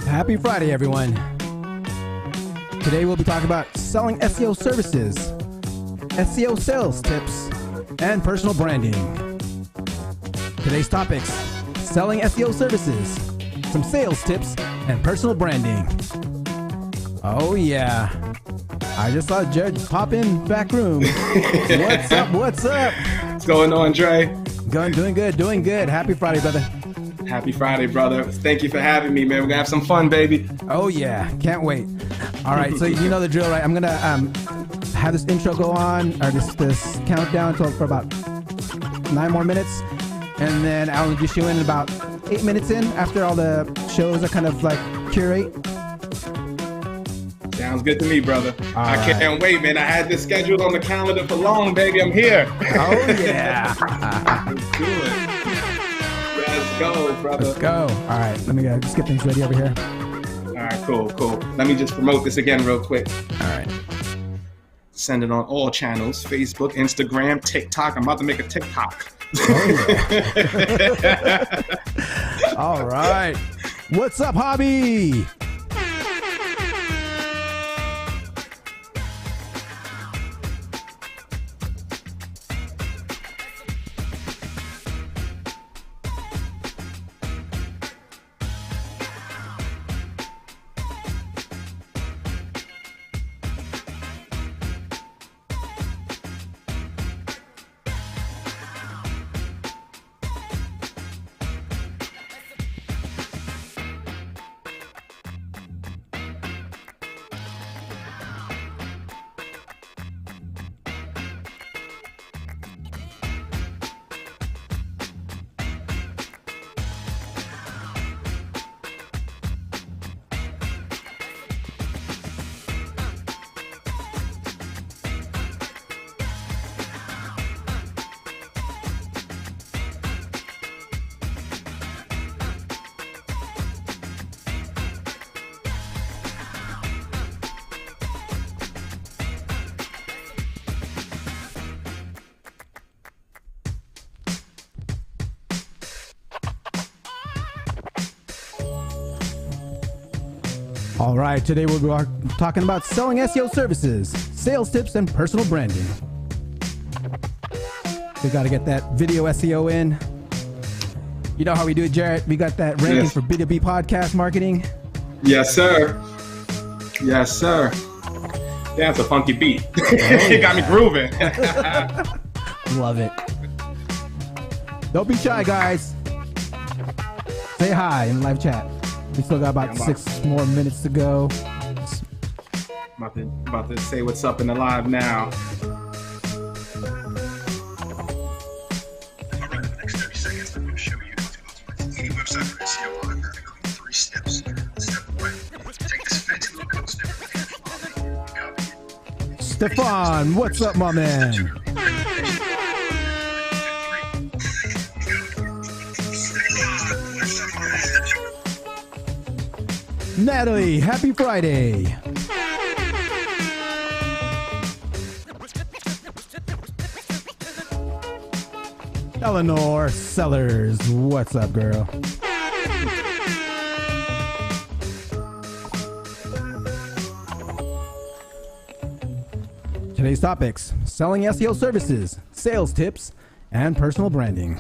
Happy Friday, everyone. Today we'll be talking about selling SEO services, SEO sales tips, and personal branding. Today's topics: selling SEO services, some sales tips, and personal branding. Oh yeah. I just saw Jarett pop in back room. What's up? What's up? What's going on, Dre? Doing good. Happy Friday, brother. Happy Friday, brother. Thank you for having me, man. We're gonna have some fun, baby. Oh yeah, can't wait. All right, so you know the drill, right? I'm gonna have this intro go on, or this countdown for about 9 more minutes, and then I'll introduce you in about 8 minutes in, after all the shows are kind of like curate. Sounds good to me, brother. All right. Can't wait, man. I had this scheduled on the calendar for long, baby. I'm here. Oh yeah. Let's do it. Let's go, brother. Let's go. All right, let me just get things ready over here. All right, cool. Let me just promote this again real quick. All right. Send it on all channels: Facebook, Instagram, TikTok. I'm about to make a TikTok. Oh, yeah. All right. What's up, hobby? All right, today we'll be talking about selling SEO services, sales tips, and personal branding. We got to get that video SEO in. You know how we do it, Jarett. We got that ranking for B2B podcast marketing. Yes, sir. Yes, sir. That's a funky beat. Oh, It got me grooving. Love it. Don't be shy, guys. Say hi in live chat. We still got about 6 more minutes to go. About to say what's up in the live now. Alright, in the next 30 seconds, I'm going to show you how to optimize any website for SEO I in 3 steps. Step 1, take this fancy little code snippet and copy it. Stefan, what's up, my man? Natalie, happy Friday. Eleanor Sellers, what's up, girl? Today's topics: selling SEO services, sales tips, and personal branding.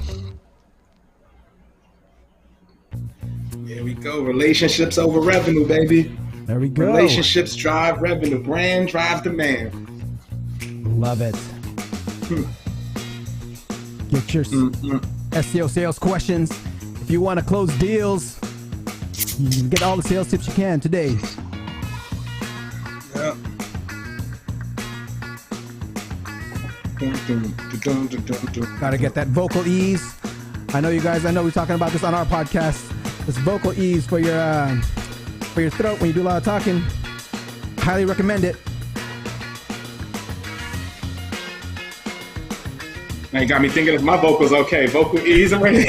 Here we go. Relationships over revenue, baby. There we go. Relationships drive revenue. Brand drives demand. Love it. Get your SEO sales questions. If you want to close deals, you can get all the sales tips you can today. Yep. Gotta get that vocal ease. I know you guys, I know we're talking about this on our podcast. This vocal ease for your throat when you do a lot of talking. Highly recommend it. Now you got me thinking if my vocal's okay. Vocal ease already.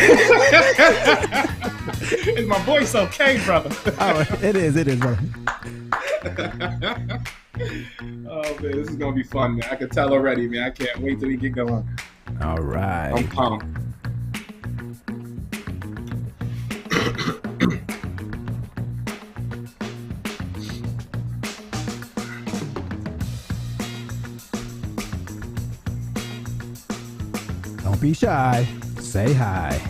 Is my voice okay, brother? Oh, it is, brother. Oh man, this is gonna be fun, man. I can tell already, man. I can't wait till we get going. All right. I'm pumped. Don't be shy. Say hi.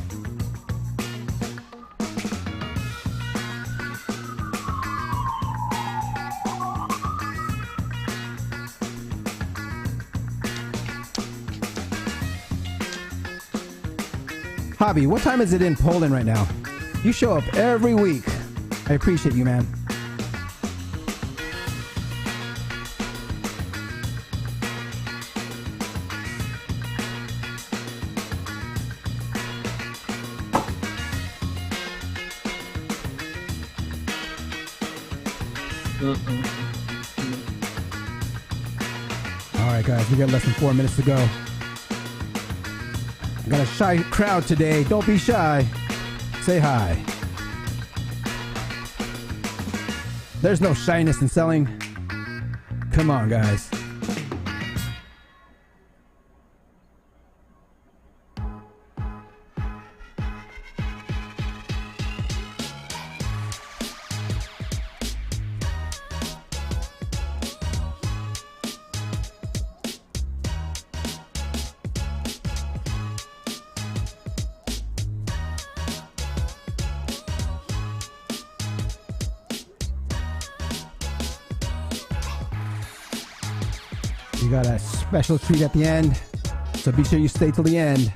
Hobby, what time is it in Poland right now? You show up every week. I appreciate you, man. All right, guys, we got less than 4 minutes to go. Got a shy crowd today. Don't be shy. Say hi. There's no shyness in selling. Come on, guys. We got a special treat at the end, so be sure you stay till the end.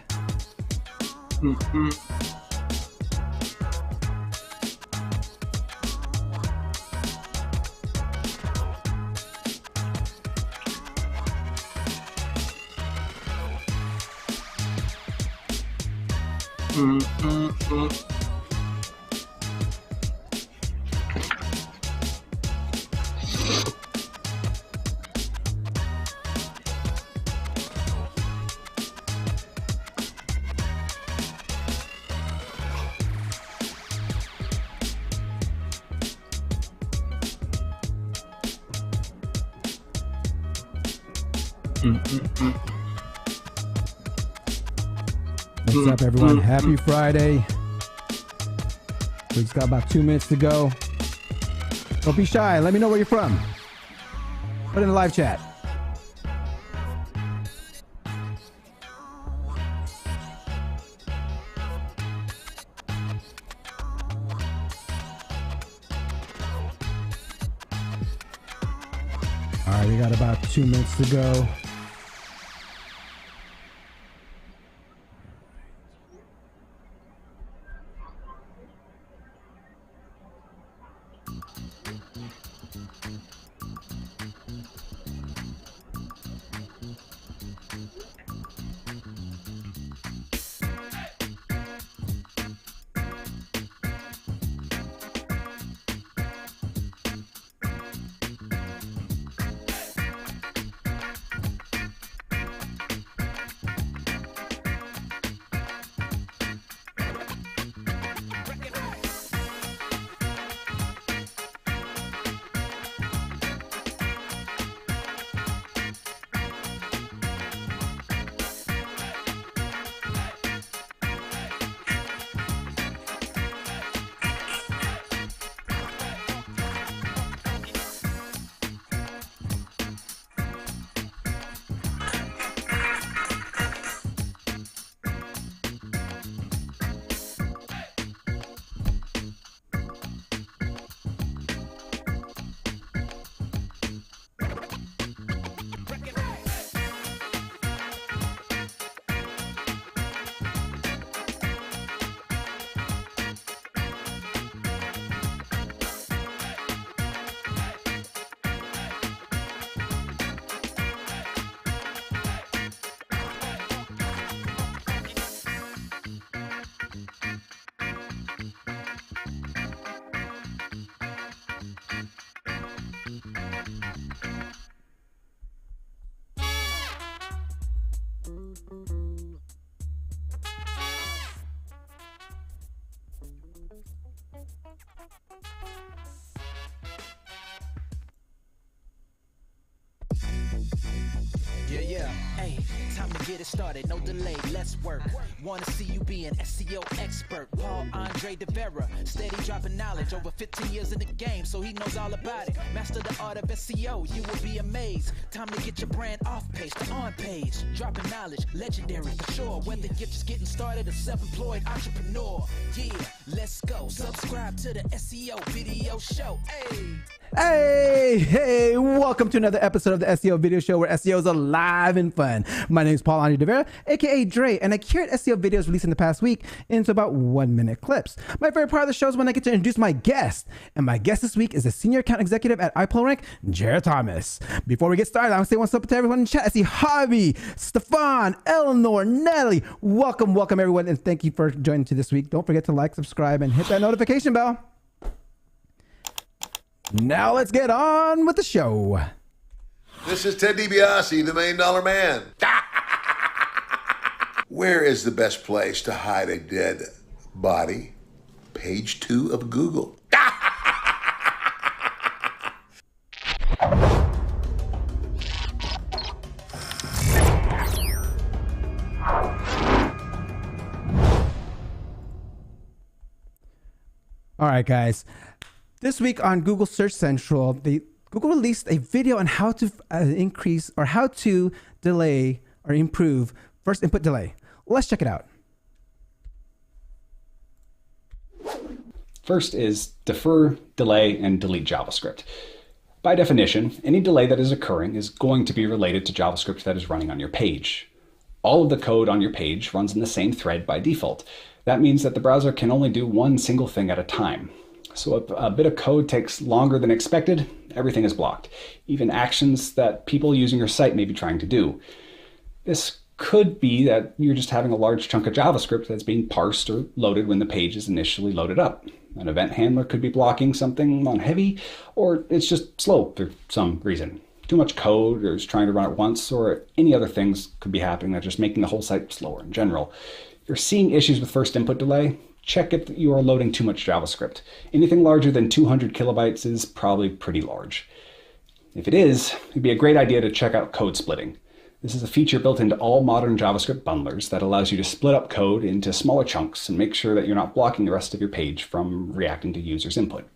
What's up, everyone? Happy Friday. We just got about 2 minutes to go. Don't be shy. Let me know where you're from. Put in the live chat. All right, we got about 2 minutes to go. Yeah, hey, Time to get it started, no delay, let's work. Wanna see you be an SEO expert. Paul Andre De Vera, steady dropping knowledge. Over 15 years in the game, so he knows all about it. Master the art of SEO, you will be amazed. Time to get your brand off page to on page. Dropping knowledge, legendary for sure. Whether you're just getting started or self-employed entrepreneur. Yeah, let's go. Subscribe to the SEO Video Show. Hey, welcome to another episode of the SEO Video Show, where SEO is alive and fun. My name is Paul Andre De Vera, aka Dre, and I curate SEO videos released in the past week into about 1-minute clips. My favorite part of the show is when I get to introduce my guest, and my guest this week is a senior account executive at iPullRank, Jarett Thomas. Before we get started, I want to say what's up to everyone in chat. I see Javi, Stefan, Eleanor, Natalie. Welcome everyone, and thank you for joining to this week. Don't forget to like, subscribe, and hit that notification bell. Now let's get on with the show. This is Ted DiBiase, the $1 Million Man. Where is the best place to hide a dead body? Page 2 of Google. All right, guys. This week on Google Search Central, Google released a video on how to increase or how to delay or improve first input delay. Let's check it out. First is defer, delay, and delete JavaScript. By definition, any delay that is occurring is going to be related to JavaScript that is running on your page. All of the code on your page runs in the same thread by default. That means that the browser can only do one single thing at a time. So if a bit of code takes longer than expected, everything is blocked. Even actions that people using your site may be trying to do. This could be that you're just having a large chunk of JavaScript that's being parsed or loaded when the page is initially loaded up. An event handler could be blocking something on heavy, or it's just slow for some reason. Too much code, or it's trying to run it once, or any other things could be happening that's just making the whole site slower in general. If you're seeing issues with first input delay, check if you are loading too much JavaScript. Anything larger than 200 kilobytes is probably pretty large. If it is, it'd be a great idea to check out code splitting. This is a feature built into all modern JavaScript bundlers that allows you to split up code into smaller chunks and make sure that you're not blocking the rest of your page from reacting to users' input.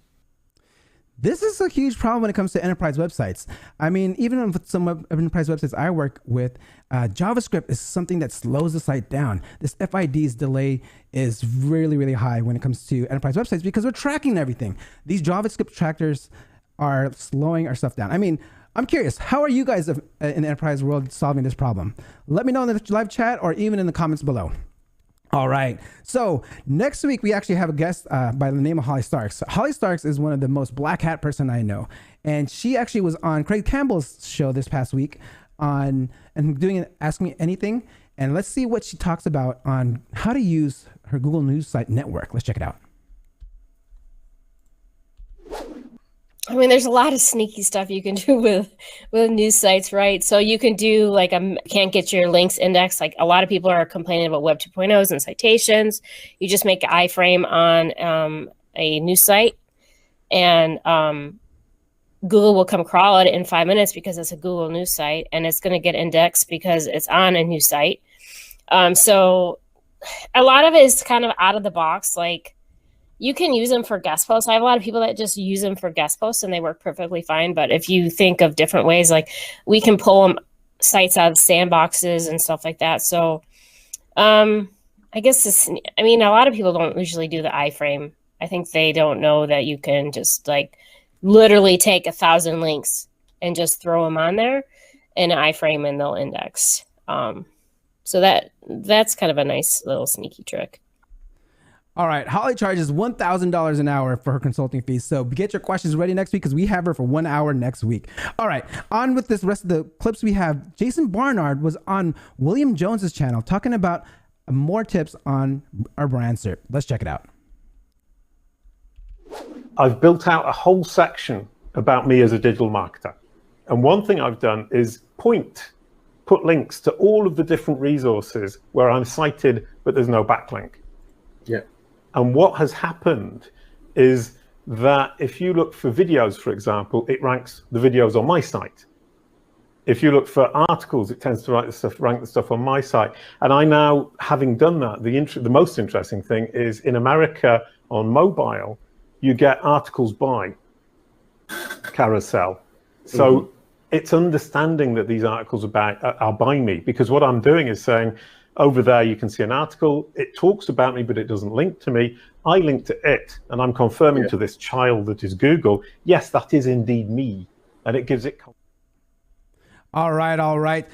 This is a huge problem when it comes to enterprise websites. I mean, even with some enterprise websites I work with, JavaScript is something that slows the site down. This FID's delay is really, really high when it comes to enterprise websites because we're tracking everything. These JavaScript trackers are slowing our stuff down. I mean, I'm curious, how are you guys in the enterprise world solving this problem? Let me know in the live chat or even in the comments below. All right. So next week, we actually have a guest by the name of Holly Starks. Holly Starks is one of the most black hat person I know. And she actually was on Craig Campbell's show this past week and doing an Ask Me Anything. And let's see what she talks about on how to use her Google News site network. Let's check it out. I mean, there's a lot of sneaky stuff you can do with news sites, right? So you can do like can't get your links indexed. Like a lot of people are complaining about Web 2.0s and citations. You just make an iframe on a news site, and Google will come crawl it in 5 minutes because it's a Google news site, and it's going to get indexed because it's on a news site. So a lot of it is kind of out of the box, like. You can use them for guest posts. I have a lot of people that just use them for guest posts and they work perfectly fine. But if you think of different ways, like we can pull them sites out of sandboxes and stuff like that. So I guess a lot of people don't usually do the iframe. I think they don't know that you can just like literally take 1,000 links and just throw them on there in an iframe and they'll index. So that's kind of a nice little sneaky trick. All right, Holly charges $1,000 an hour for her consulting fees. So get your questions ready next week because we have her for 1 hour next week. All right, on with this rest of the clips we have. Jason Barnard was on William Jones's channel talking about more tips on our brand SERP. Let's check it out. I've built out a whole section about me as a digital marketer. And one thing I've done is put links to all of the different resources where I'm cited, but there's no backlink. Yeah. And what has happened is that if you look for videos, for example, it ranks the videos on my site. If you look for articles, it tends to rank the stuff on my site. And I now, having done that, the most interesting thing is in America on mobile, you get articles by carousel. So it's understanding that these articles are by me, because what I'm doing is saying, over there you can see an article, it talks about me, but it doesn't link to me. I link to it, and I'm confirming to this child that is Google, yes, that is indeed me, and it gives it. All right.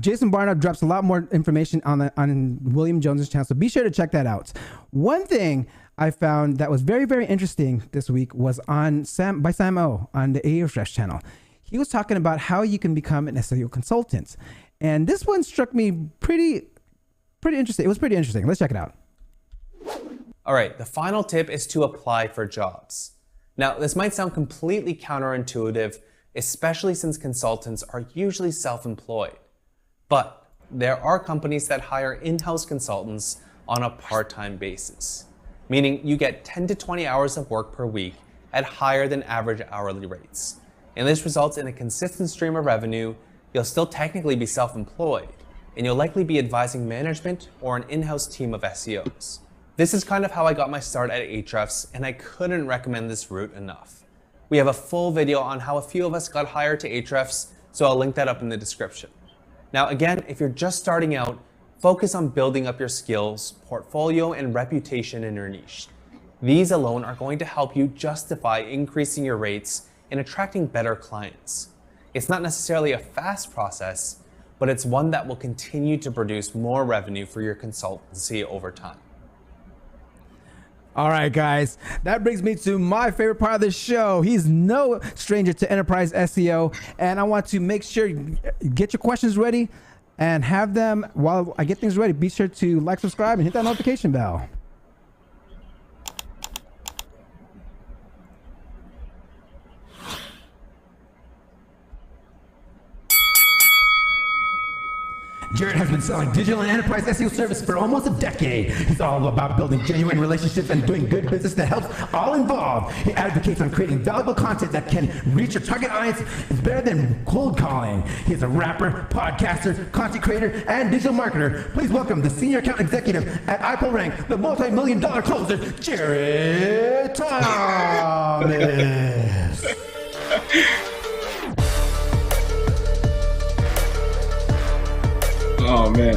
Jason Barnard drops a lot more information on William Jones's channel, so be sure to check that out. One thing I found that was very, very interesting this week was by Sam O on the AHREF channel. He was talking about how you can become an SEO consultant, and this one struck me pretty interesting. It was pretty interesting. Let's check it out. All right, the final tip is to apply for jobs. Now, this might sound completely counterintuitive, especially since consultants are usually self-employed. But there are companies that hire in-house consultants on a part-time basis, meaning you get 10 to 20 hours of work per week at higher than average hourly rates. And this results in a consistent stream of revenue. You'll still technically be self-employed, and you'll likely be advising management or an in-house team of SEOs. This is kind of how I got my start at AHREFs, and I couldn't recommend this route enough. We have a full video on how a few of us got hired to AHREFs, so I'll link that up in the description. Now again, if you're just starting out, focus on building up your skills, portfolio, and reputation in your niche. These alone are going to help you justify increasing your rates and attracting better clients. It's not necessarily a fast process, but it's one that will continue to produce more revenue for your consultancy over time. All right, guys, that brings me to my favorite part of the show. He's no stranger to enterprise SEO, and I want to make sure you get your questions ready and have them while I get things ready. Be sure to like, subscribe, and hit that notification bell. Jarett has been selling digital and enterprise SEO service for almost a decade. He's all about building genuine relationships and doing good business that helps all involved. He advocates on creating valuable content that can reach your target audience. It's better than cold calling. He's a rapper, podcaster, content creator, and digital marketer. Please welcome the senior account executive at iPullRank, the multi-million-dollar closer, Jarett Thomas. Oh, man.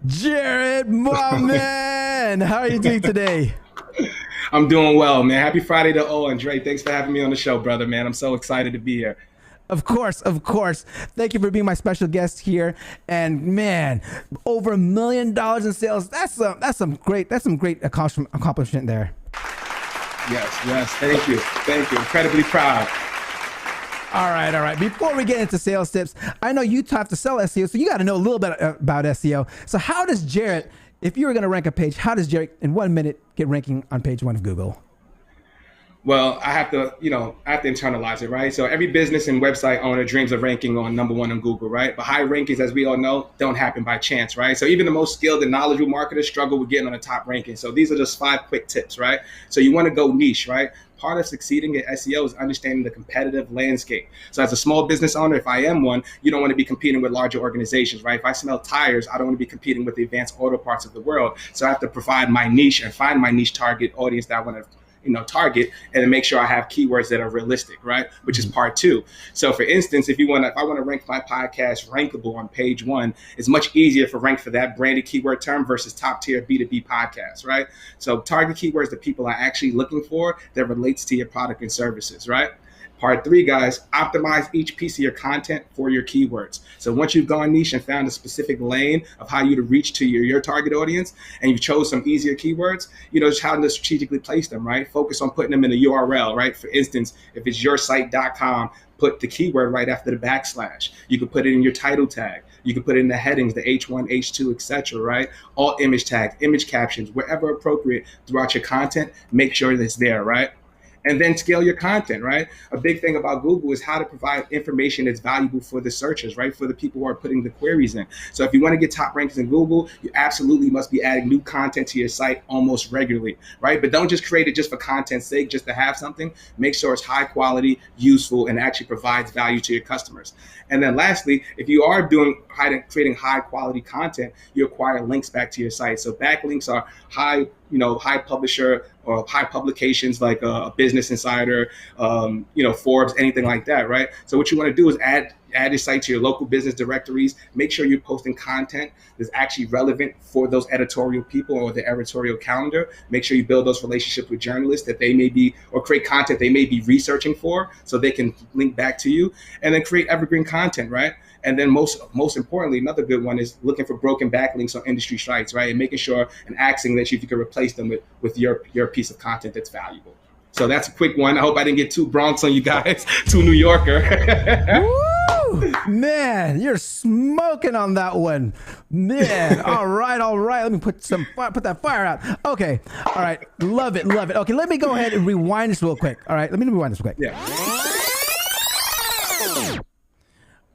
Jarett, my man, how are you doing today? I'm doing well, man. Happy Friday to all. And Dre, thanks for having me on the show, brother, man. I'm so excited to be here. Of course. Thank you for being my special guest here. And man, over $1 million in sales. That's some great accomplishment there. Yes. Thank you. Incredibly proud. All right. Before we get into sales tips, I know you have to sell SEO, so you got to know a little bit about SEO. So how does Jarett, if you were going to rank a page, how does Jarett in 1 minute get ranking on page 1 of Google? Well, I have to internalize it, right? So every business and website owner dreams of ranking on #1 on Google, right? But high rankings, as we all know, don't happen by chance, right? So even the most skilled and knowledgeable marketers struggle with getting on the top ranking. So these are just 5 quick tips, right? So you want to go niche, right? Part of succeeding at SEO is understanding the competitive landscape. So as a small business owner, if I am one, you don't want to be competing with larger organizations, right? If I sell tires, I don't want to be competing with the advanced auto parts of the world. So I have to provide my niche and find my niche target audience that I want to target, and then make sure I have keywords that are realistic, right? Which is part 2. So for instance, if I want to rank my podcast rankable on page 1, it's much easier for rank for that branded keyword term versus top tier B2B podcasts, right? So target keywords that people are actually looking for that relates to your product and services, right? Part 3, guys, optimize each piece of your content for your keywords. So once you've gone niche and found a specific lane of how you to reach to your target audience, and you've chose some easier keywords, just how to strategically place them, right? Focus on putting them in the URL, right? For instance, if it's yoursite.com, put the keyword right after the /. You could put it in your title tag. You can put it in the headings, the H1, H2, etc., right? All image tags, image captions, wherever appropriate throughout your content, make sure that it's there, right? And then scale your content, right? A big thing about Google is how to provide information that's valuable for the searchers, right? For the people who are putting the queries in. So if you want to get top rankings in Google, you absolutely must be adding new content to your site almost regularly, right? But don't just create it just for content's sake, just to have something. Make sure it's high quality, useful, and actually provides value to your customers. And then lastly, if you are creating high quality content, you acquire links back to your site. So backlinks are high publisher or high publications like a Business Insider, Forbes, anything like that, right? So what you want to do is add your site to your local business directories. Make sure you're posting content that's actually relevant for those editorial people or the editorial calendar. Make sure you build those relationships with journalists that they may be, or create content they may be researching for, so they can link back to you. And then create evergreen content, right? And then most importantly, another good one is looking for broken backlinks on industry sites, right? And making sure and asking that if you can replace them with your piece of content that's valuable. So that's a quick one. I hope I didn't get too Bronx on you guys, too New Yorker. Woo! Man, you're smoking on that one. Man, all right. Let me put that fire out. Okay, all right, love it. Okay, let me go ahead and rewind this real quick. All right, let me rewind this real quick. Yeah.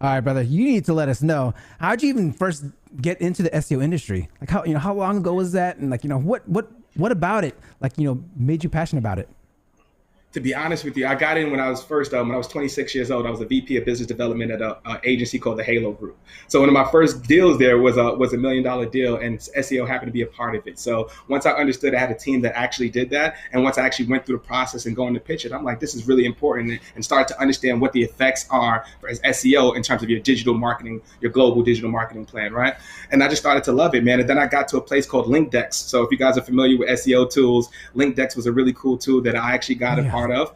All right, brother, you need to let us know, how'd you even first get into the SEO industry? Like how long ago was that? And what about it, made you passionate about it? To be honest with you, I got in when I was 26 years old. I was a VP of business development at an agency called the Halo Group. So one of my first deals there was a $1 million deal, and SEO happened to be a part of it. So once I understood I had a team that actually did that, and once I actually went through the process and going to pitch it, I'm like, this is really important, and started to understand what the effects are for SEO in terms of your digital marketing, your global digital marketing plan, right? And I just started to love it, man. And then I got to a place called LinkDex. So if you guys are familiar with SEO tools, LinkDex was a really cool tool that I actually got a part of.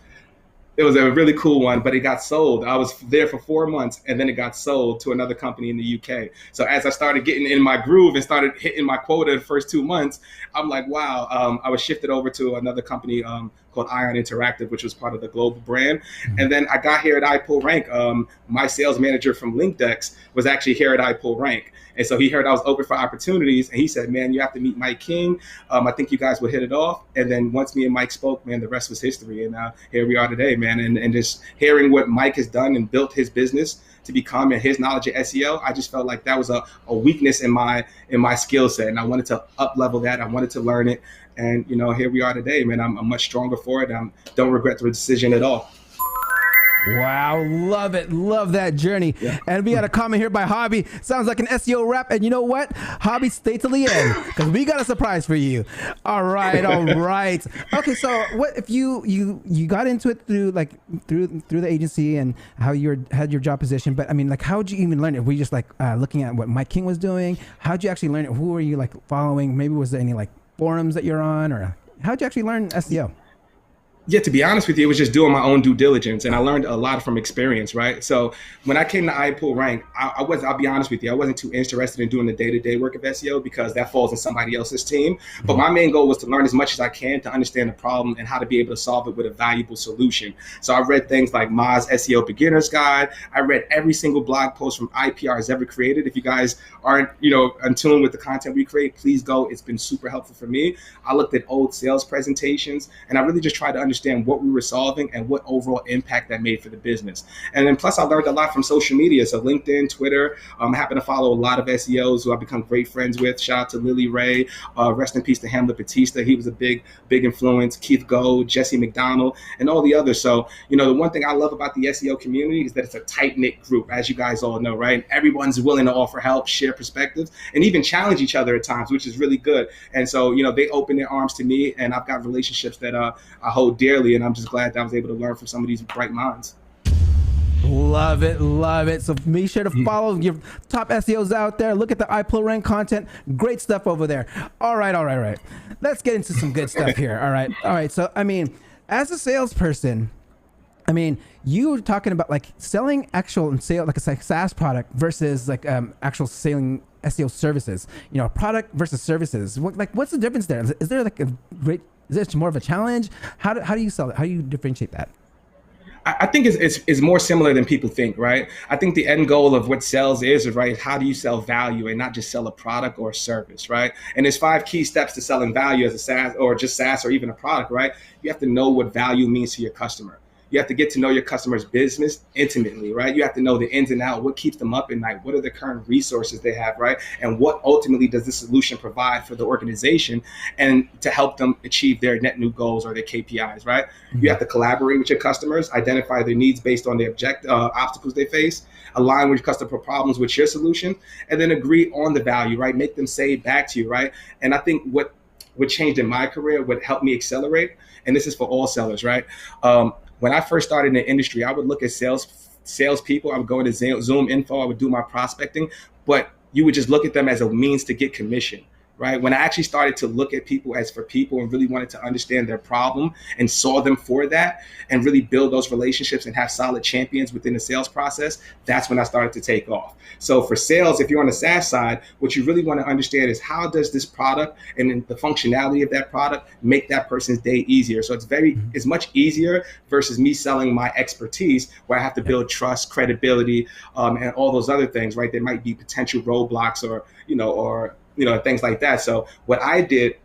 It was a really cool one, but it got sold. I was there for 4 months, and then it got sold to another company in the UK. So as I started getting in my groove and started hitting my quota the first 2 months, I'm like, wow. I was shifted over to another company called Ion Interactive, which was part of the global brand. And then I got here at iPullRank. My sales manager from LinkDex was actually here at iPullRank. And so he heard I was open for opportunities, and he said, man, you have to meet Mike King. I think you guys would hit it off. And then once me and Mike spoke, man, the rest was history. And here we are today, man. And just hearing what Mike has done and built his business to become, and his knowledge of SEO, I just felt like that was a weakness in my skill set. And I wanted to up level that. I wanted to learn it. And, here we are today, man. I'm much stronger for it. Don't regret the decision at all. Wow, love it. Love that journey. Yeah. And we got a comment here by Hobby. Sounds like an SEO rap. And you know what? Hobby, stay till the end, because we got a surprise for you. All right. Okay, so what if you got into it through the agency and how you had your job position, but how'd you even learn it? Were you just looking at what Mike King was doing? How'd you actually learn it? Who were you following? Maybe was there any forums that you're on, or how'd you actually learn SEO? Yeah, to be honest with you, it was just doing my own due diligence, and I learned a lot from experience, right? So when I came to iPullRank, I'll be honest with you, I wasn't too interested in doing the day-to-day work of SEO because that falls in somebody else's team. But my main goal was to learn as much as I can to understand the problem and how to be able to solve it with a valuable solution. So I read things like Ma's SEO Beginner's Guide. I read every single blog post from IPR has ever created. If you guys aren't, in tune with the content we create, please go. It's been super helpful for me. I looked at old sales presentations, and I really just tried to understand what we were solving and what overall impact that made for the business. And then plus I learned a lot from social media. So LinkedIn, Twitter, I happen to follow a lot of SEOs who I've become great friends with. Shout out to Lily Ray, rest in peace to Hamlet Batista. He was a big influence. Keith Gold, Jesse McDonald, and all the others. So, the one thing I love about the SEO community is that it's a tight-knit group, as you guys all know, right? Everyone's willing to offer help, share perspectives, and even challenge each other at times, which is really good. And so, they open their arms to me, and I've got relationships that I hold dearly, and I'm just glad that I was able to learn from some of these bright minds. Love it. So make sure to follow your top SEOs out there. Look at the iPullRank content. Great stuff over there. All right. Let's get into some good stuff here. All right. So, as a salesperson, you were talking about selling actual sale, like a SaaS product versus actual selling SEO services, product versus services. What's the difference there? Is there is it more of a challenge? How do you sell it? How do you differentiate that? I think it's more similar than people think, right? I think the end goal of what sales is, right? How do you sell value and not just sell a product or a service, right? And there's 5 key steps to selling value as a SaaS or just SaaS or even a product, right? You have to know what value means to your customer. You have to get to know your customer's business intimately, right? You have to know the ins and outs, what keeps them up at night, what are the current resources they have, right? And what ultimately does the solution provide for the organization and to help them achieve their net new goals or their KPIs, right? You have to collaborate with your customers, identify their needs based on the obstacles they face, align with customer problems with your solution, and then agree on the value, right? Make them say it back to you, right? And I think what changed in my career, what helped me accelerate, and this is for all sellers, right? When I first started in the industry, I would look at salespeople. I would go into Zoom info. I would do my prospecting, but you would just look at them as a means to get commission, right? When I actually started to look at people as for people and really wanted to understand their problem and saw them for that and really build those relationships and have solid champions within the sales process, that's when I started to take off. So for sales, if you're on the SaaS side, what you really want to understand is how does this product and the functionality of that product make that person's day easier? So it's much easier versus me selling my expertise where I have to build trust, credibility, and all those other things, right? There might be potential roadblocks or things like that. So what I did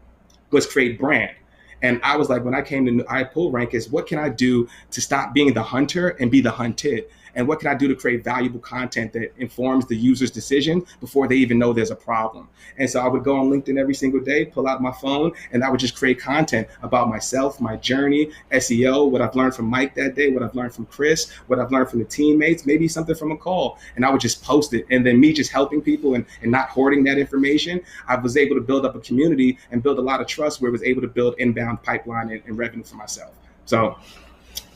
was create brand. And I was like, when I came to I pull rank is what can I do to stop being the hunter and be the hunted? And what can I do to create valuable content that informs the user's decision before they even know there's a problem? And so I would go on LinkedIn every single day, pull out my phone, and I would just create content about myself, my journey, SEO, what I've learned from Mike that day, what I've learned from Chris, what I've learned from the teammates, maybe something from a call. And I would just post it. And then me just helping people and not hoarding that information, I was able to build up a community and build a lot of trust where I was able to build inbound pipeline and revenue for myself. So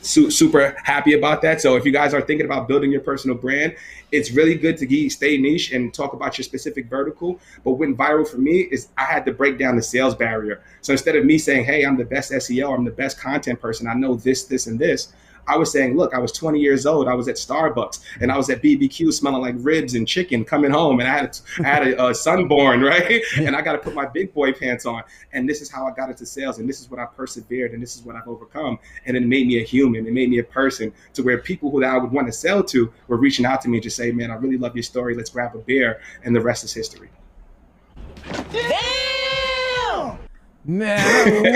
super happy about that. So if you guys are thinking about building your personal brand, it's really good to stay niche and talk about your specific vertical. But what went viral for me is I had to break down the sales barrier. So instead of me saying, hey, I'm the best SEO, I'm the best content person, I know this, this, and this, I was saying, look, I was 20 years old. I was at Starbucks and I was at BBQ smelling like ribs and chicken coming home. And I had a son born, right? And I got to put my big boy pants on. And this is how I got into sales. And this is what I persevered. And this is what I've overcome. And it made me a human. It made me a person to where people who I would want to sell to were reaching out to me and just say, man, I really love your story. Let's grab a beer. And the rest is history. Man,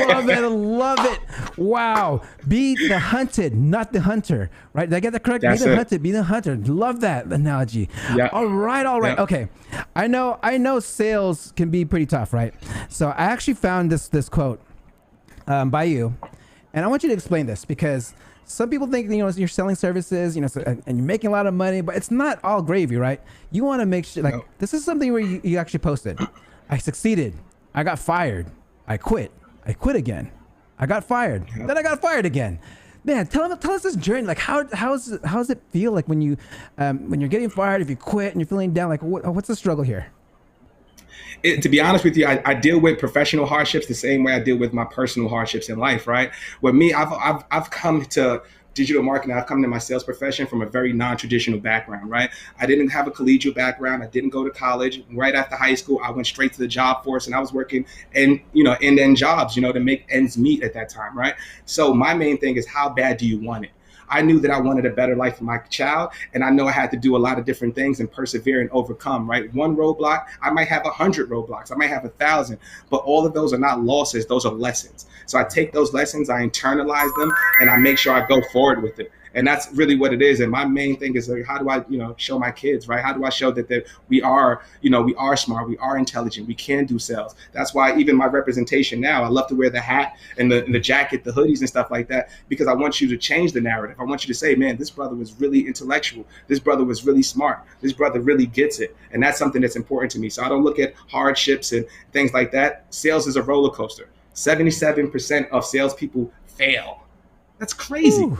I love it. Wow. Be the hunted, not the hunter. Right? Did I get that correct? That's be the it. hunted, be the hunter. Love that analogy. Yeah. All right. Yeah. Okay. I know sales can be pretty tough, right? So I actually found this quote by you. And I want you to explain this because some people think, you're selling services, and you're making a lot of money, but it's not all gravy, right? You want to make sure, this is something where you actually posted. I succeeded. I got fired. I quit again. I got fired. Yep. Then I got fired again. Man, tell us this journey. Like, how does it feel like when you're getting fired, if you quit and you're feeling down? Like, what's the struggle here? To be honest with you, I deal with professional hardships the same way I deal with my personal hardships in life, right? With me, I've come to digital marketing. I've come to my sales profession from a very non-traditional background, right? I didn't have a collegiate background. I didn't go to college. Right after high school, I went straight to the job force and I was working end-to-end jobs, to make ends meet at that time, right? So my main thing is, how bad do you want it? I knew that I wanted a better life for my child, and I know I had to do a lot of different things and persevere and overcome, right? One roadblock, I might have 100 roadblocks, I might have 1,000, but all of those are not losses, those are lessons. So I take those lessons, I internalize them, and I make sure I go forward with it. And that's really what it is. And my main thing is, like, how do I, show my kids, right? How do I show that we are smart, we are intelligent, we can do sales. That's why even my representation now, I love to wear the hat and the jacket, the hoodies and stuff like that, because I want you to change the narrative. I want you to say, man, this brother was really intellectual. This brother was really smart. This brother really gets it. And that's something that's important to me. So I don't look at hardships and things like that. Sales is a roller coaster. 77% of salespeople fail. That's crazy. Ooh.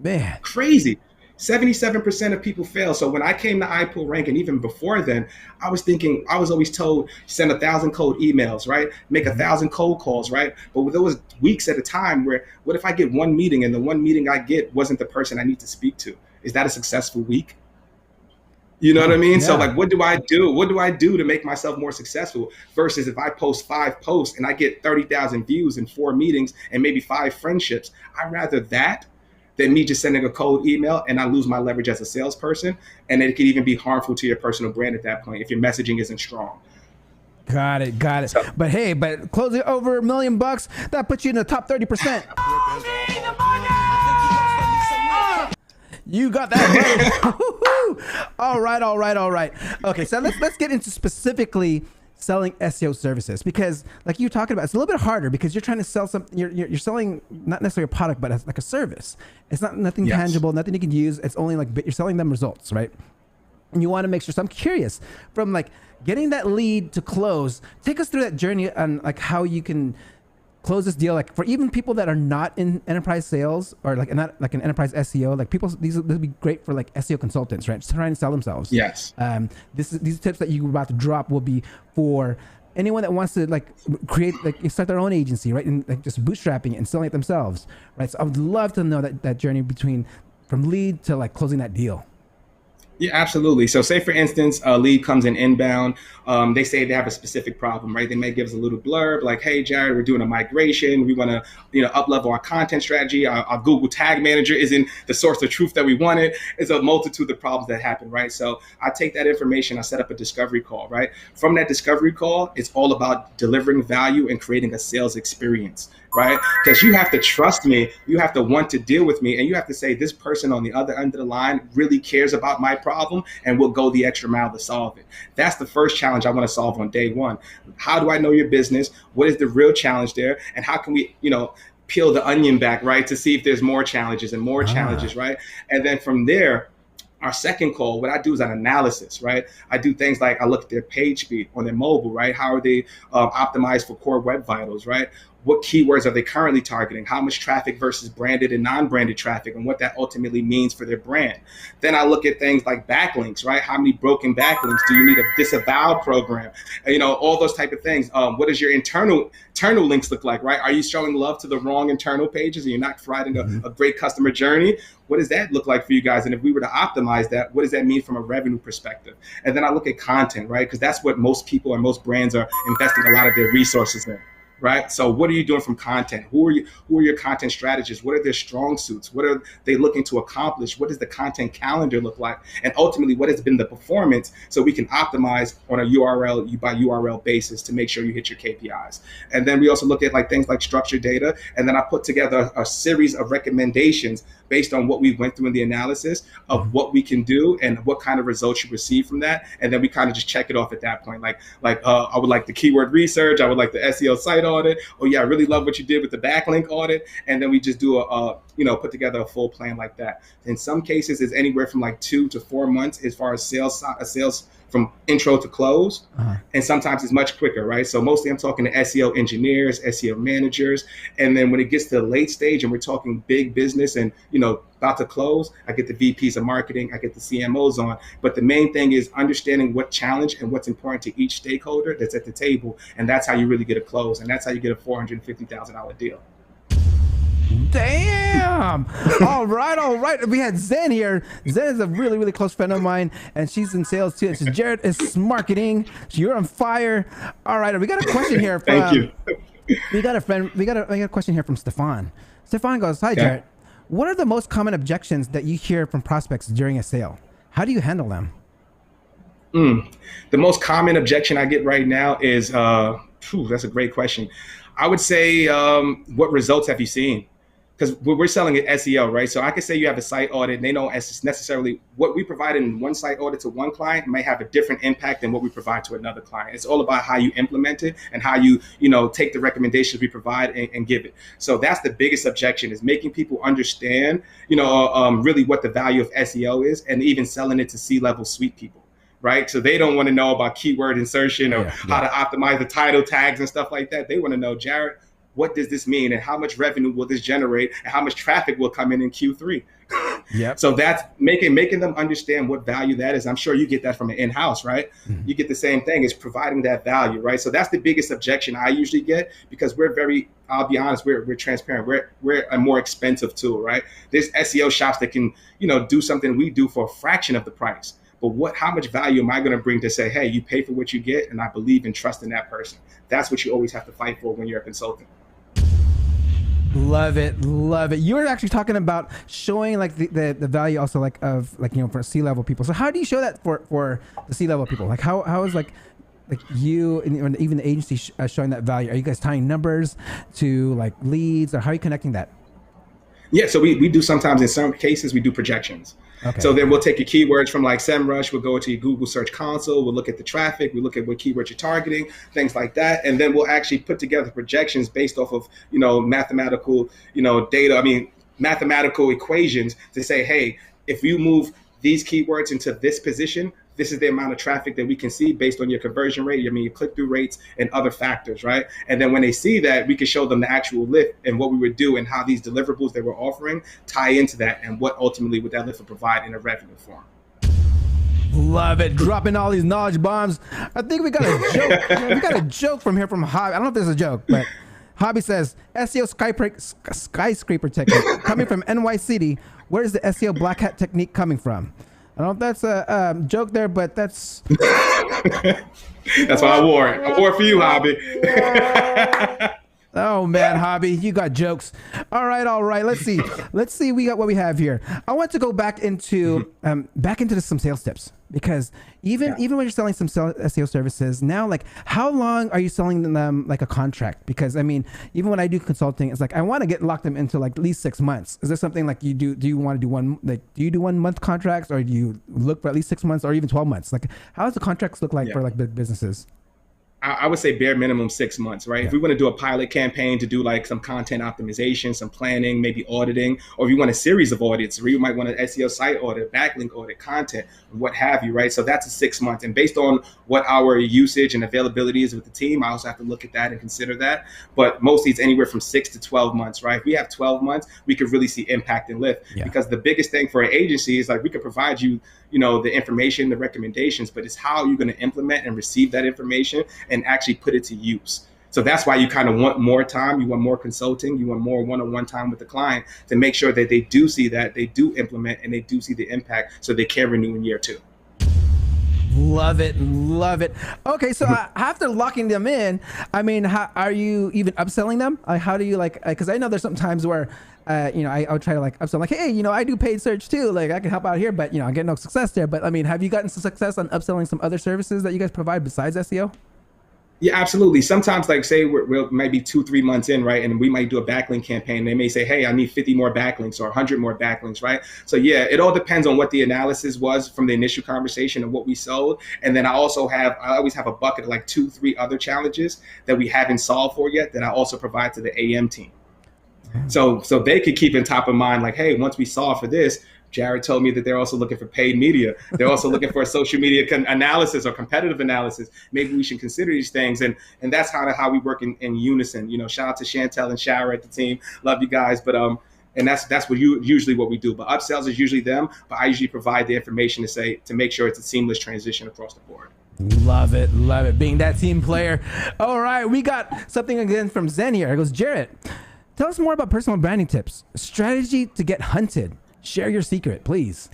Man, crazy. 77% of people fail. So when I came to iPull Rank, and even before then, I was always told, send 1,000 cold emails, right? Make 1,000 cold calls, right? But there was weeks at a time where, what if I get one meeting and the one meeting I get wasn't the person I need to speak to? Is that a successful week? You know what I mean? Yeah. So like, what do I do? What do I do to make myself more successful versus if I post 5 posts and I get 30,000 views in 4 meetings and maybe 5 friendships? I'd rather that than me just sending a cold email and I lose my leverage as a salesperson. And it could even be harmful to your personal brand at that point if your messaging isn't strong. Got it. So, but hey, closing over $1 million, that puts you in the top 30%. You got that right. All right. Okay, so let's get into specifically selling SEO services, because like you're talking about, it's a little bit harder because you're trying to sell something. You're selling not necessarily a product, but it's like a service. It's not nothing tangible, nothing you can use. It's only like you're selling them results, right? And you want to make sure. So I'm curious, from like getting that lead to close, take us through that journey on like how you can close this deal, like for even people that are not in enterprise sales or like not like an enterprise SEO, like people, this would be great for like SEO consultants, right? Just trying to sell themselves. Yes. These tips that you're about to drop will be for anyone that wants to like create, like start their own agency, right? And like just bootstrapping and selling it themselves, right? So I would love to know that journey from lead to like closing that deal. Yeah, absolutely. So say, for instance, a lead comes in inbound. They say they have a specific problem, right? They may give us a little blurb like, hey, Jarett, we're doing a migration. We want to, up-level our content strategy. Our Google Tag Manager isn't the source of truth that we wanted. It's a multitude of problems that happen, right? So I take that information, I set up a discovery call, right? From that discovery call, it's all about delivering value and creating a sales experience, right? Because you have to trust me, you have to want to deal with me, and you have to say, this person on the other end of the line really cares about my problem and will go the extra mile to solve it. That's the first challenge I want to solve on day one. How do I know your business? What is the real challenge there? And how can we, peel the onion back, right? To see if there's more challenges and more challenges, right? And then from there, our second call, what I do is an analysis, right? I do things like I look at their page speed on their mobile, right? How are they optimized for core web vitals, right? What keywords are they currently targeting? How much traffic versus branded and non-branded traffic, and what that ultimately means for their brand. Then I look at things like backlinks, right? How many broken backlinks? Do you need a disavowed program? All those type of things. What does your internal links look like, right? Are you showing love to the wrong internal pages and you're not providing a great customer journey? What does that look like for you guys? And if we were to optimize that, what does that mean from a revenue perspective? And then I look at content, right? Because that's what most people and most brands are investing a lot of their resources in. Right. So what are you doing from content? Who are your content strategists? What are their strong suits? What are they looking to accomplish? What does the content calendar look like? And ultimately, what has been the performance, so we can optimize on a URL by URL basis to make sure you hit your KPIs. And then we also look at like things like structured data. And then I put together a series of recommendations based on what we went through in the analysis of what we can do and what kind of results you receive from that. And then we kind of just check it off at that point. Like I would like the keyword research. I would like the SEO site audit. Oh yeah, I really love what you did with the backlink audit. And then we just do put together a full plan like that. In some cases, it's anywhere from like 2 to 4 months as far as sales from intro to close. And sometimes it's much quicker, right? So mostly I'm talking to SEO engineers, SEO managers. And then when it gets to the late stage and we're talking big business and, about to close, I get the VPs of marketing, I get the CMOs on. But the main thing is understanding what challenge and what's important to each stakeholder that's at the table. And that's how you really get a close. And that's how you get a $450,000 deal. Damn. All right. We had Zen here. Zen is a really, really close friend of mine, and she's in sales too. And she's Jarett is marketing. You're on fire. All right. We got a question here. Thank you. We got a question here from Stefan. Stefan goes, hi, Jarett. What are the most common objections that you hear from prospects during a sale? How do you handle them? The most common objection I get right now is, that's a great question. I would say, what results have you seen? Because we're selling at SEO, right? So I could say you have a site audit, and they don't necessarily what we provide in one site audit to one client may have a different impact than what we provide to another client. It's all about how you implement it and how you, take the recommendations we provide and give it. So that's the biggest objection, is making people understand, really what the value of SEO is, and even selling it to C-level suite people. Right. So they don't want to know about keyword insertion or how to optimize the title tags and stuff like that. They want to know, Jarett, what does this mean, and how much revenue will this generate, and how much traffic will come in Q3? So that's making them understand what value that is. I'm sure you get that from an in-house, right? You get the same thing, is providing that value, right? So that's the biggest objection I usually get, because I'll be honest, we're transparent. We're a more expensive tool, right? There's SEO shops that can, do something we do for a fraction of the price. But how much value am I going to bring to say, hey, you pay for what you get, and I believe and trust in that person? That's what you always have to fight for when you're a consultant. Love it, love it. You were actually talking about showing like the value also like of like, you know, for C-level people. So how do you show that for the C-level people? Like how is like you and even the agency showing that value? Are you guys tying numbers to like leads, or how are you connecting that? Yeah, so we do sometimes, in some cases, we do projections. Okay. So then we'll take your keywords from like SEMrush, we'll go to your Google Search Console, we'll look at the traffic, we look at what keywords you're targeting, things like that. And then we'll actually put together projections based off of, you know, mathematical, you know, data, mathematical equations to say, hey, if you move these keywords into this position, this is the amount of traffic that we can see based on your conversion rate, your click-through rates and other factors, right? And then when they see that, we can show them the actual lift and what we would do and how these deliverables that we're offering tie into that and what ultimately would that lift would provide in a revenue form. Love it. Dropping all these knowledge bombs. I think we got a joke. We got a joke from here from Hobby. I don't know if there's a joke, but Hobby says, SEO skyscraper technique coming from NY City. Where is the SEO black hat technique coming from? I don't know if that's a joke there, but that's... That's why I wore it. I wore it for you, Hobby. Oh man, Hobby, you got jokes. All right. Let's see. We got what we have here. I want to go back into some sales tips, because even when you're selling some SEO services now, like how long are you selling them like a contract? Because I mean, even when I do consulting, it's like I want to get locked them into like at least 6 months. Is there something like you do? Do you want to do do you do 1 month contracts, or do you look for at least 6 months or even 12 months? Like how does the contracts look like for like big businesses? I would say bare minimum 6 months, right? Yeah. If we want to do a pilot campaign to do like some content optimization, some planning, maybe auditing, or if you want a series of audits, where you might want an SEO site audit, backlink audit, content, what have you, right? So that's a 6 month. And based on what our usage and availability is with the team, I also have to look at that and consider that. But mostly it's anywhere from 6 to 12 months, right? If we have 12 months, we could really see impact and lift. Yeah. Because the biggest thing for an agency is like we can provide you, you know, the information, the recommendations, but it's how you're going to implement and receive that information and actually put it to use. So that's why you kind of want more time, you want more consulting, you want more one-on-one time with the client to make sure that they do see that, they do implement, and they do see the impact so they can renew in year 2. Love it. Okay, so after locking them in, I mean, how are you even upselling them? How do you because I know there's some times where you know, I'll try to like upsell, like, hey, you know, I do paid search too, like I can help out here, but you know, I get no success there. But I mean, have you gotten some success on upselling some other services that you guys provide besides SEO? Yeah, absolutely. Sometimes, like, say we're maybe 2-3 months in, right? And we might do a backlink campaign. They may say, hey, I need 50 more backlinks or 100 more backlinks, right? So yeah, it all depends on what the analysis was from the initial conversation and what we sold. And then I always have a bucket of like 2-3 other challenges that we haven't solved for yet that I also provide to the AM team. So they could keep in top of mind, like, hey, once we solve for this, Jarett told me that they're also looking for paid media. They're also looking for a social media analysis or competitive analysis. Maybe we should consider these things. And that's how we work in unison. You know, shout out to Chantel and Jarett, the team. Love you guys. But and that's usually what we do. But upsells is usually them. But I usually provide the information to make sure it's a seamless transition across the board. Love it. Being that team player. All right, we got something again from Zen here. It goes, Jarett, tell us more about personal branding tips. Strategy to get hunted. Share your secret, please.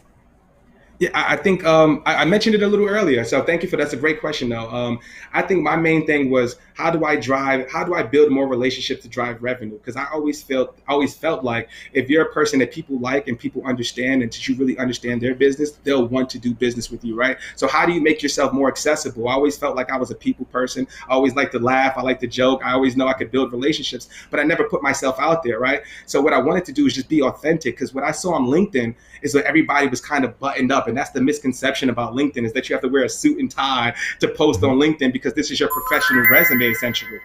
Yeah, I think I mentioned it a little earlier. So thank you for that's a great question, though. I think my main thing was how do I build more relationships to drive revenue? Because I always felt like if you're a person that people like and people understand and that you really understand their business, they'll want to do business with you, right? So how do you make yourself more accessible? I always felt like I was a people person. I always like to laugh. I like to joke. I always know I could build relationships, but I never put myself out there, right? So what I wanted to do is just be authentic, because what I saw on LinkedIn is that everybody was kind of buttoned up. And that's the misconception about LinkedIn, is that you have to wear a suit and tie to post on LinkedIn because this is your professional resume, essentially,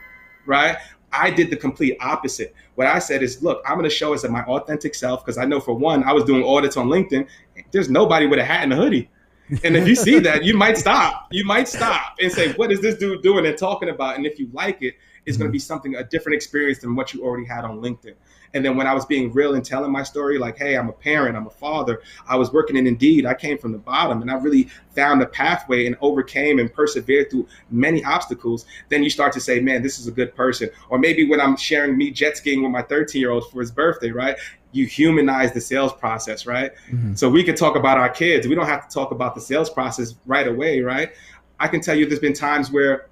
right? I did the complete opposite. What I said is, look, I'm going to show us my authentic self, because I know, for one, I was doing audits on LinkedIn. There's nobody with a hat and a hoodie. And if you see that, you might stop. You might stop and say, what is this dude doing and talking about? And if you like it, it's going to be a different experience than what you already had on LinkedIn. And then when I was being real and telling my story, like, hey, I'm a parent, I'm a father, I was working in Indeed, I came from the bottom, and I really found a pathway and overcame and persevered through many obstacles, then you start to say, man, this is a good person. Or maybe when I'm sharing me jet skiing with my 13-year-old for his birthday, right? You humanize the sales process, right? Mm-hmm. So we could talk about our kids. We don't have to talk about the sales process right away, right? I can tell you there's been times where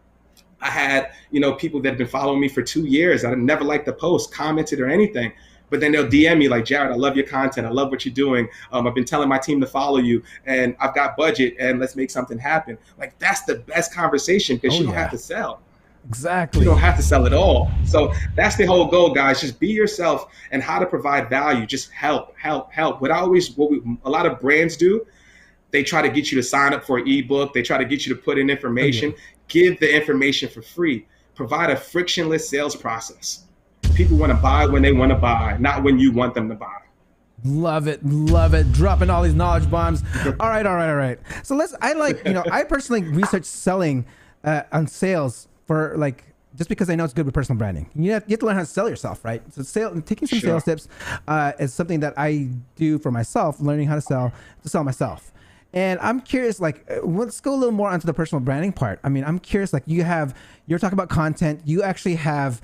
I had, people that have been following me for 2 years. I never liked the post, commented or anything. But then they'll DM me like, Jarett, I love your content. I love what you're doing. I've been telling my team to follow you, and I've got budget, and let's make something happen. Like, that's the best conversation, because you don't have to sell. Exactly. You don't have to sell at all. So that's the whole goal, guys. Just be yourself, and how to provide value. Just help. What a lot of brands do, they try to get you to sign up for an ebook. They try to get you to put in information. Give the information for free. Provide a frictionless sales process. People want to buy when they want to buy, not when you want them to buy. Love it. Dropping all these knowledge bombs. All right. So I personally research selling on sales for just because I know it's good with personal branding. You have to learn how to sell yourself, right? So taking some sales tips is something that I do for myself, learning how to sell myself. And I'm curious, let's go a little more onto the personal branding part. I mean, I'm curious, you're talking about content. You actually have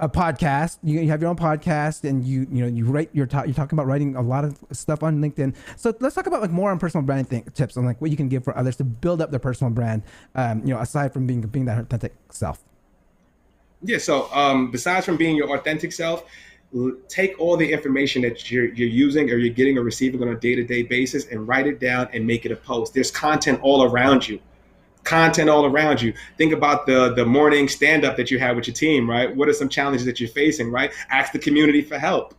a podcast. You have your own podcast, and you write. You're talking about writing a lot of stuff on LinkedIn. So let's talk about more on personal branding tips and what you can give for others to build up their personal brand. Aside from being that authentic self. Yeah. So besides from being your authentic self, take all the information that you're using or you're getting or receiving on a day-to-day basis and write it down and make it a post. There's content all around you. Think about the morning stand-up that you had with your team, right? What are some challenges that you're facing, right? Ask the community for help,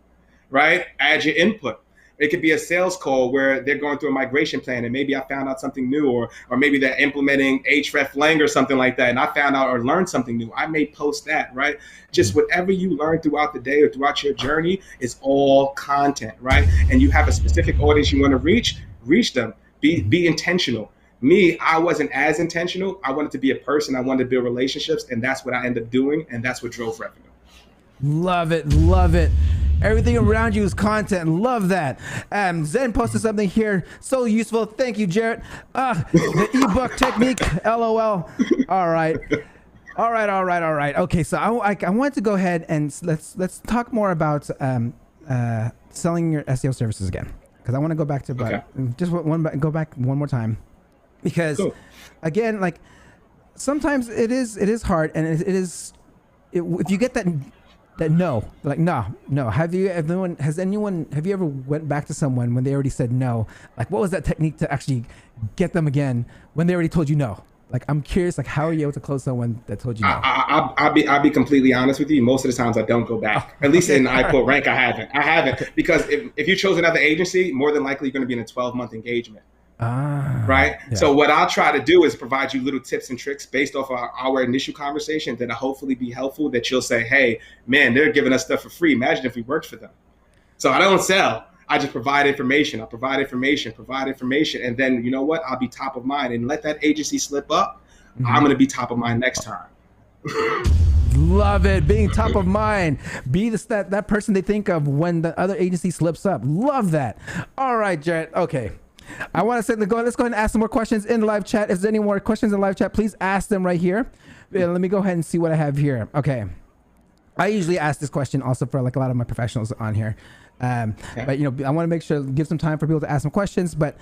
right? Add your input. It could be a sales call where they're going through a migration plan and maybe I found out something new, or maybe they're implementing AHREF Lang or something like that, and I found out or learned something new. I may post that, right? Just whatever you learn throughout the day or throughout your journey is all content, right? And you have a specific audience you want to reach them. Be intentional. Me, I wasn't as intentional. I wanted to be a person. I wanted to build relationships, and that's what I ended up doing, and that's what drove revenue. Love it. Everything around you is content. Love that. Zen posted something here. So useful. Thank you, Jarett. The ebook technique. LOL. All right. Okay, so I want to go ahead and let's talk more about selling your SEO services again, because I want to go back to go back one more time, because again, sometimes it is hard, and if you get that no. Have you ever went back to someone when they already said no? What was that technique to actually get them again when they already told you no? I'm curious, how are you able to close someone that told you no? I'll be completely honest with you. Most of the times I don't go back. At least in rank, I haven't. Because if you chose another agency, more than likely you're going to be in a 12-month engagement. Right? Yeah. So what I'll try to do is provide you little tips and tricks based off our initial conversation that'll hopefully be helpful, that you'll say, hey, man, they're giving us stuff for free. Imagine if we worked for them. So I don't sell. I just provide information. I'll provide information. And then, you know what? I'll be top of mind, and let that agency slip up. Mm-hmm. I'm going to be top of mind next time. Love it. Being top of mind. Be that person they think of when the other agency slips up. Love that. All right, Jarett. Okay. I want to say, let's go ahead and ask some more questions in the live chat. If there's any more questions in the live chat, please ask them right here. Let me go ahead and see what I have here. Okay. I usually ask this question also for a lot of my professionals on here. But I want to make sure, give some time for people to ask some questions. But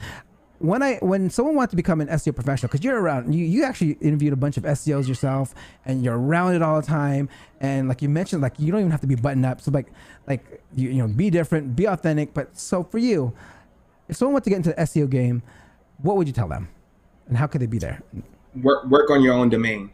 when someone wants to become an SEO professional, because you're around, you actually interviewed a bunch of SEOs yourself, and you're around it all the time. And like you mentioned, you don't even have to be buttoned up. So be different, be authentic. But so for you, if someone wants to get into the SEO game, what would you tell them, and how could they be there? Work on your own domain.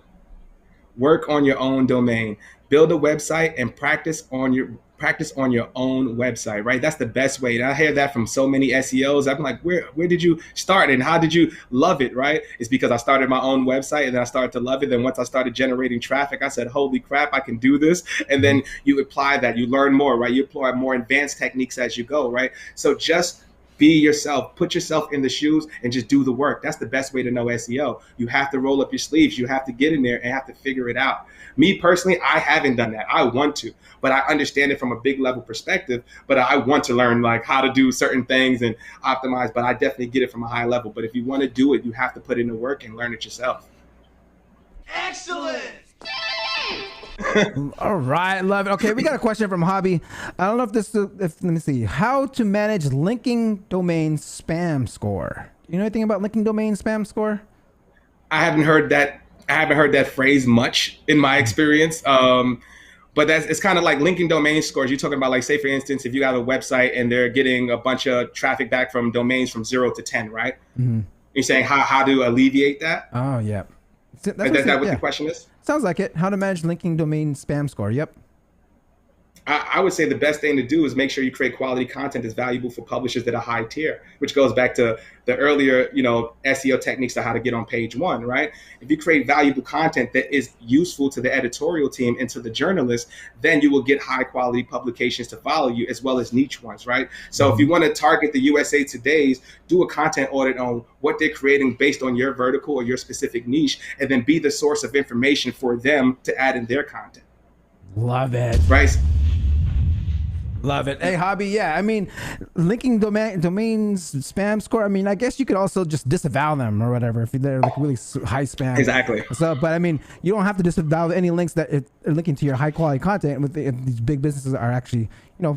Build a website and practice on your own website, right? That's the best way. And I hear that from so many SEOs. I'm like, where did you start and how did you love it, right? It's because I started my own website and then I started to love it. Then once I started generating traffic, I said, holy crap, I can do this. And then you apply that, you learn more, right? You apply more advanced techniques as you go, right? So just be yourself, put yourself in the shoes and just do the work. That's the best way to know SEO. You have to roll up your sleeves. You have to get in there and have to figure it out. Me personally, I haven't done that. I want to, but I understand it from a big level perspective, but I want to learn how to do certain things and optimize, but I definitely get it from a high level. But if you want to do it, you have to put in the work and learn it yourself. Excellent. All right, love it. Okay, we got a question from Hobby. I don't know let me see. How to manage linking domain spam score. Do you know anything about linking domain spam score? I haven't heard that I haven't heard that phrase much in my experience. But it's kind of like linking domain scores. You're talking about, like, say, for instance, if you have a website and they're getting a bunch of traffic back from domains from 0 to 10, right? Mm-hmm. You're saying how to alleviate that? Oh, yeah. Is that what the question is? Sounds like it. How to manage linking domain spam score. Yep. I would say the best thing to do is make sure you create quality content that's valuable for publishers that are high tier, which goes back to the earlier, SEO techniques to how to get on page 1, right? If you create valuable content that is useful to the editorial team and to the journalists, then you will get high quality publications to follow you, as well as niche ones, right? So if you want to target the USA Today's, do a content audit on what they're creating based on your vertical or your specific niche, and then be the source of information for them to add in their content. Love it. Right? Love it. Hey, Hobby, yeah. I mean, linking domains spam score. I mean, I guess you could also just disavow them or whatever if they're like really high spam. Exactly. So, but I mean, you don't have to disavow any links that are linking to your high quality content. If these big businesses are actually,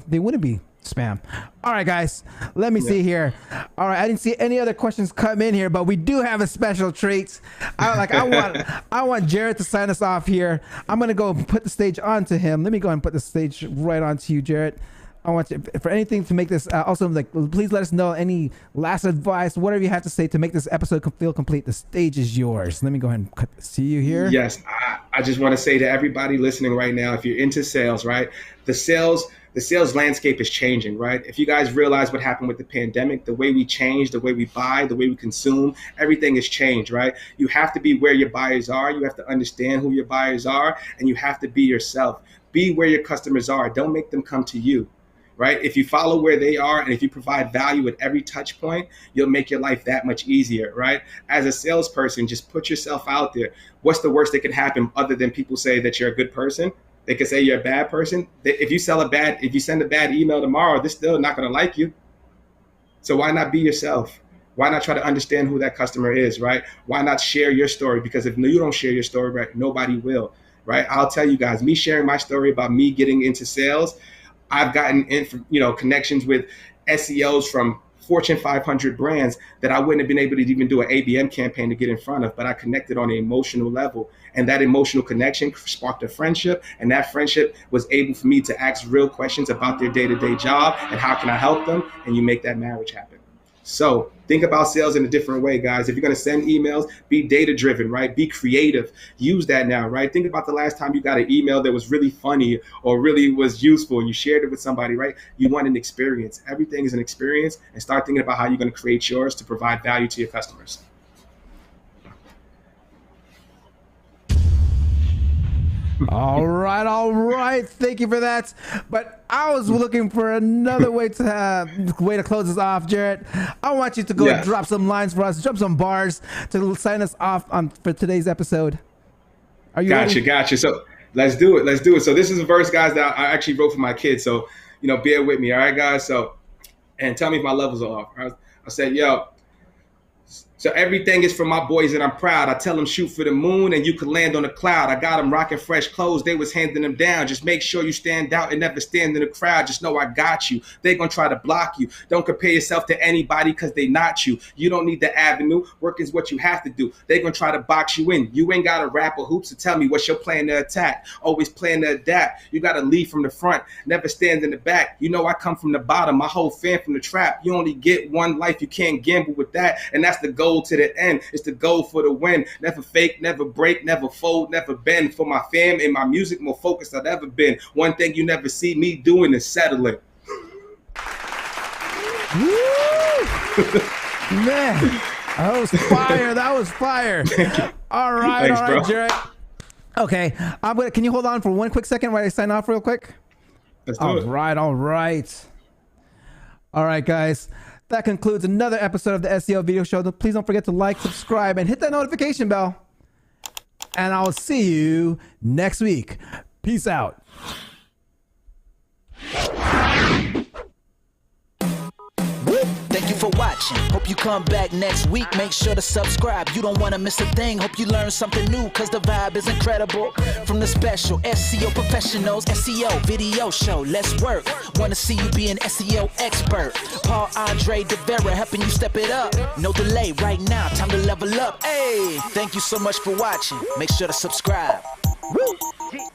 they wouldn't be spam. All right, guys, let me see here. All right, I didn't see any other questions come in here, but we do have a special treat. I want Jarett to sign us off here. I'm gonna go put the stage onto him. Let me go and put the stage right onto you, Jarett. I want you, for anything to make this also, like, please let us know any last advice, whatever you have to say to make this episode feel complete. The stage is yours. Let me go ahead and see you here. Yes, I just want to say to everybody listening right now, if you're into sales, right, the sales landscape is changing, right? If you guys realize what happened with the pandemic, the way we change, the way we buy, the way we consume, everything has changed, right? You have to be where your buyers are. You have to understand who your buyers are, and you have to be yourself. Be where your customers are. Don't make them come to you. Right? If you follow where they are and if you provide value at every touch point, you'll make your life that much easier, right? As a salesperson, just put yourself out there. What's the worst that could happen other than people say that you're a good person? They could say you're a bad person. If you send a bad email tomorrow, they're still not going to like you. So why not be yourself? Why not try to understand who that customer is, right? Why not share your story? Because if you don't share your story, right, nobody will, right? I'll tell you guys, me sharing my story about me getting into sales, I've gotten connections with SEOs from Fortune 500 brands that I wouldn't have been able to even do an ABM campaign to get in front of, but I connected on an emotional level. And that emotional connection sparked a friendship, and that friendship was able for me to ask real questions about their day-to-day job and how can I help them, and you make that marriage happen. So think about sales in a different way, guys. If you're going to send emails, be data-driven, right? Be creative. Use that now, right? Think about the last time you got an email that was really funny or really was useful and you shared it with somebody, right? You want an experience. Everything is an experience, and start thinking about how you're going to create yours to provide value to your customers. All right. Thank you for that. But I was looking for another way to close this off, Jarett. I want you to go and drop some lines for us, drop some bars to sign us off for today's episode. Are you ready? Gotcha. So let's do it. So this is a verse, guys, that I actually wrote for my kids. So, bear with me. All right, guys. So, and tell me if my levels are off. I said, so everything is for my boys and I'm proud. I tell them shoot for the moon and you can land on a cloud. I got them rocking fresh clothes. They was handing them down. Just make sure you stand out and never stand in the crowd. Just know I got you. They gonna try to block you. Don't compare yourself to anybody because they not you. You don't need the avenue. Work is what you have to do. They gonna try to box you in. You ain't got to rap or hoops to tell me what's your plan to attack. Always plan to adapt. You gotta lead from the front. Never stand in the back. I come from the bottom. My whole fan from the trap. You only get one life. You can't gamble with that. And that's the goal to the end. It's the goal for the win. Never fake, never break, never fold, never bend. For my fam and my music, more focused I've ever been. One thing you never see me doing is settling. Man, that was fire. All right, Jarett. Okay, can you hold on for one quick second while I sign off real quick? Let's do it. All right, guys. That concludes another episode of the SEO Video Show. Please don't forget to like, subscribe, and hit that notification bell. And I'll see you next week. Peace out. They Thank you for watching. Hope you come back next week. Make sure to subscribe. You don't want to miss a thing. Hope you learn something new, cause the vibe is incredible. From the special SEO professionals, SEO Video Show. Let's work. Want to see you be an SEO expert. Paul-Andre De Vera helping you step it up. No delay right now. Time to level up. Hey, thank you so much for watching. Make sure to subscribe. Woo!